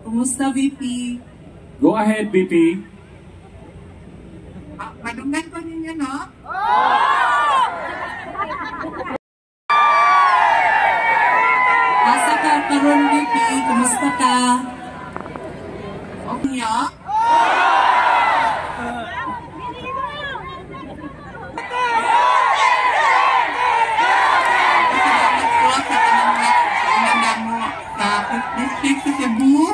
Kumusta, VP? Go ahead, VP. Madunggan ko ninyo, no? Asa ka karon, VP? Kumusta ka? Okay, nyo? District sa Cebu,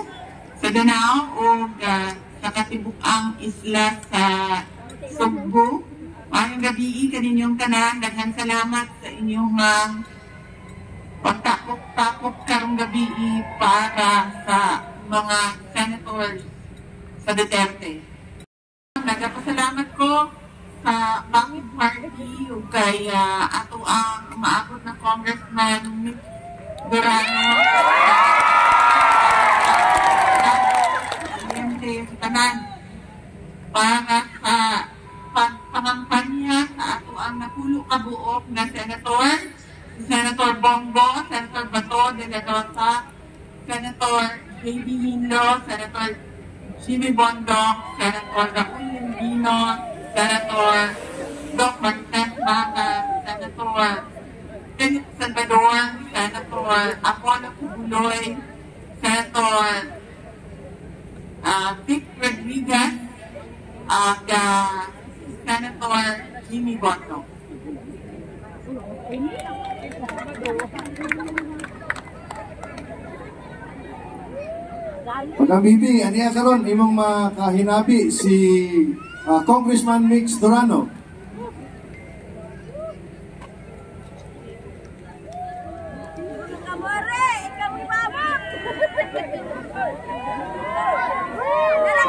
sa Danao, o sa katibukang isla sa Sugbo. Mayong gabi kaninyong tanan, daghang salamat sa inyong pagtapok-tapok karong gabi para sa mga senators sa Duterte. Nagpasalamat ko sa Bangit Party o kay ato ang umaabot na Congressman Durano tanan para sa pagpangampanya sa ato ang napulo kabuok na senator, Senator Bongo, Senator Bato de la Rosa, Senator J.B. Hindo, Senator Jimmy Bondok, Senator Raul Lindino, Senator Doc Martes Baga, Senator Philip Salvador, Senator Apollo Cubuloy, Senator Vic Rodriguez, at Senator Jimmy Bondok. Madam Bibi, aniya karon imong makahinabi si Congressman Mix Durano.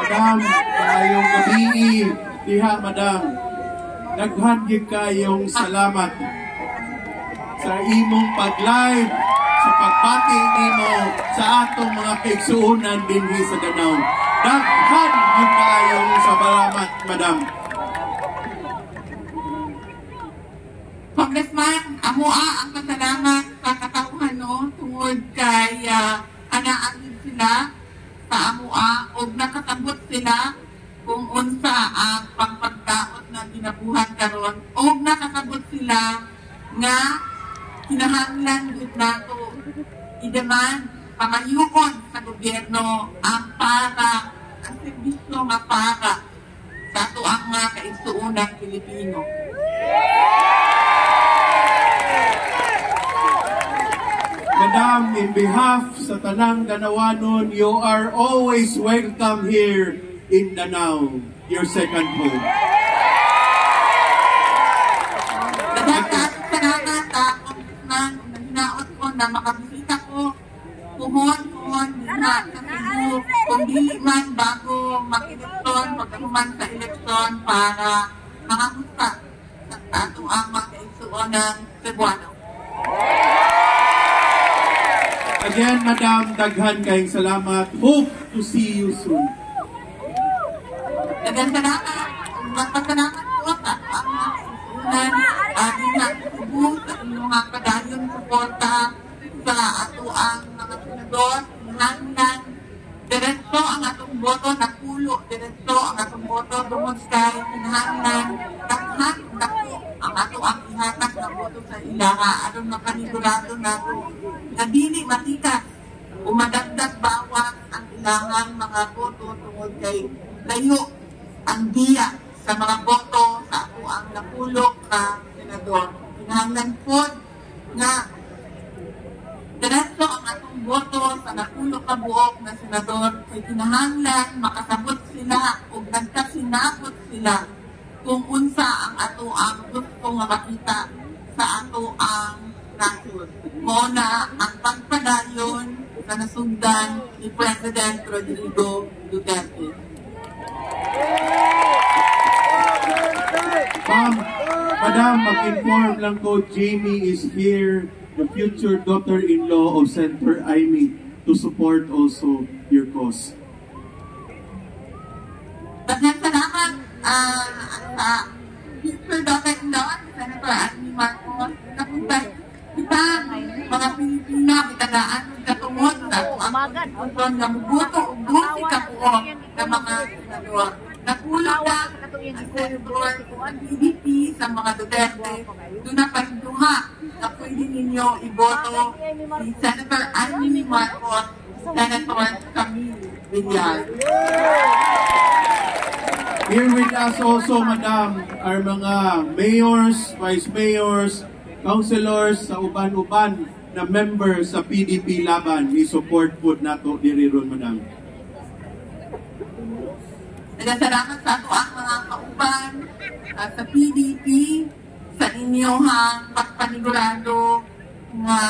Madam, kayong gabi, diha madam. Daghan gyud kayong salamat sa imong pag-live, sa pagpati nimo sa atong mga kaigsuonan dinhi sa Danao. Daghan gyud kayong salamat, madam. Congressman, amoa ang kasalamat sa katauhan no tungod kay anaagid sila sa amoa o nakasabot sila kung unsa ang pangpagdaot na ginabuhat karon o nakasabot sila nga kinahanglan gud nato i-demand pangayukon sa gobyerno ang serbisyo nga para sa ato ang mga kaigsuonang Pilipino. Madam, in behalf sa Tanang Danawanon, you are always welcome here in Danao, your second home. Salamat na nagnaot ko na makabisita ko puhon na sa Cebu kung dili man bago mag-eleksyon, pagkahuman sa eleksyon para makamusta sa ato ang mga kaigsuon ng Cebuano. Again, Madam, daghan kayong salamat. Hope to see you soon. Daghang salamat. Magpasalamat ko sa ang mga kaigsuonan sa Cebu sa inyong mga kadayong suporta sa ato ang mga senador, hanggang diretso ang atong boto, napulo diretso ang atong boto, dumod kay kinahanglan, daghan dako ang ato ang ihatag na boto sa ilaha, aron makanigurado nato na dili matikas o madagdag bawas ang ilangang mga boto tungod kay layo ang diya sa mga boto sa ato ang napulok na senador. Kinahanglan po nga diretso ang atong boto sa napulok na buok na senador kay kinahanglan makasabot sila o nagkasinabot sila kung unsa ang ato ang gusto nga makita sa ato ang nasod. Muna ang pagpadayon na nasugdan ni President Rodrigo Duterte. Madam, mag-inform lang ko, Jamie is here, the future daughter-in-law of Senator Amy, to support also your cause. Daghang salamat sa future daughter-in-law ni Senator Amy Marcos. Napunta kita, mga Pilipino, itagaan ng katong promote na ito ang konstitusyon na mubuto o buti ka po ng mga senador. Nakulog na ang senador ang PDP sa mga Duterte. Doon na pahinduha na pwede ninyo iboto si Senator Amy Marcos, Senator Camille Villar. Here with us also, Madam, are mga mayors, vice mayors, councilors sa uban-uban na member sa PDP Laban. I-support po nato diri ron, Madam. Nagasalamat sa ato ang mga kauban sa PDP sa inyong pagpanigurado nga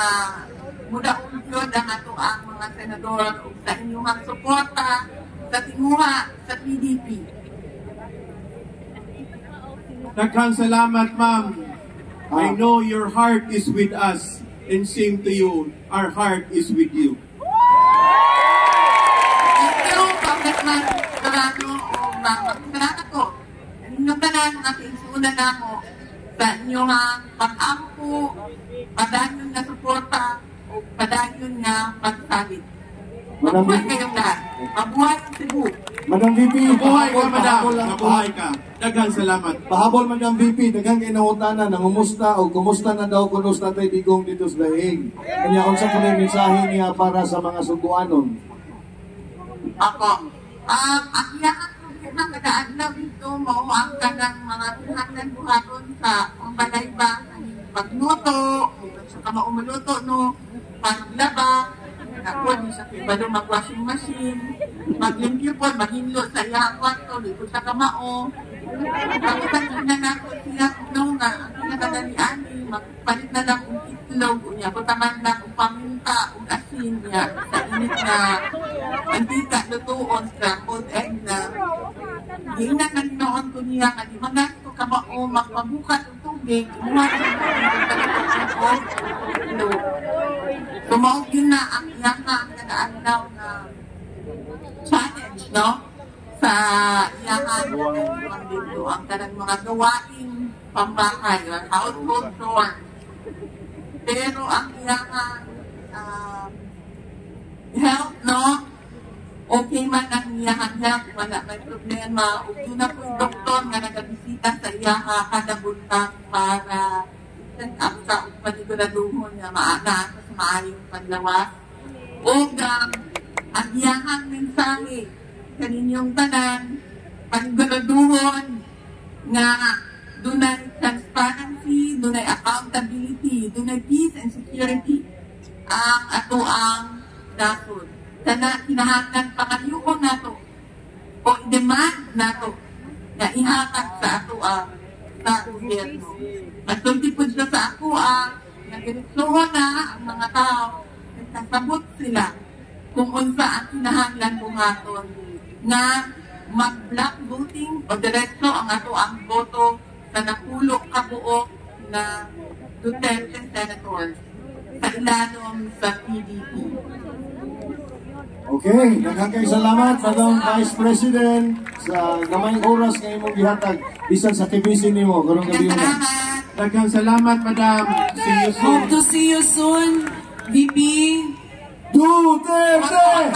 mudaon yun ang ato ang mga senador o sa inyong suporta sa tinguha sa PDP. Daghang salamat, ma'am. I know your heart is with us, and same to you, our heart is with you. Thank you, Congressman Dorado, o salamat ko. Inyong tanan, ating suuna na mo sa inyong pag-ampo, padayon na suporta, o padayon na pagsalit. Mabuhay kayong lahat. Mabuhay ang Cebu. Madam VP, Mabuhay ka, pahabol, Madam. pahabol lang ako. Mabuhay ka. Daghang salamat. Pahabol, Madam VP, daghang kinahutanan, nangumusta o kumusta na daw kunos na tayo digong dito sa Dahig. Kanya kung sa kuning mensahe niya para sa mga subuanon. Ako. Ang iyakan ko ng kadaadlaw dito, mauang ka ng mga tuhanan buhaton sa pambalayba, pagluto, sa kamaumuluto, no, paglaba, ako, di sa pibalo mag-washing machine, mag-limpyo po, maghinlo sa iyang kwarto, dito sa kamao. Pagkakita na ako siya, no, nga, ang pinakadalian, magpalit na lang ang itlog, niya, putaman lang ang paminta, ang asin niya, sa init na antika, lutuon, scrambled egg na. Hindi na noon ko niya, nga, di mga ko kamao, magpabukat ang tubig, umuha ko, tumawag yun na ang iyang nagaandaw na challenge, no? Sa iyahan dito ang kanang mga gawain pambahay, household chores. Pero ang iyahan health, no? Okay man ang iyahan health, wala may problema. Ug yun na po yung doktor nga nagabisita sa iyaha kada buntag para ang sa paniguraduhon nga maana sa maayong panlawas. O ang iyahang mensahe kaninyong tanan, paniguraduhon nga dunay transparency, dunay accountability, dunay peace and security ang ato ang nasod. Sana kinahanglan pangayuon nato o demand nato na ihatag sa ato ang sa gobyerno. Masulti po siya sa ako nagdiretsuhan na ang mga tao, nagkasabot sila kung unsa ang kinahanglan buhaton nga mag-block voting o diretso ang ato ang boto sa napulok kabuok na Duterte senators sa ilalom sa PDP. Okay, daghang salamat, Madam Vice President, sa gamayng oras nga imong gihatag bisan sa kibisin nimo karong gabi. Daghang salamat, Madam. See you soon. Hope to see you soon, VP. Duterte!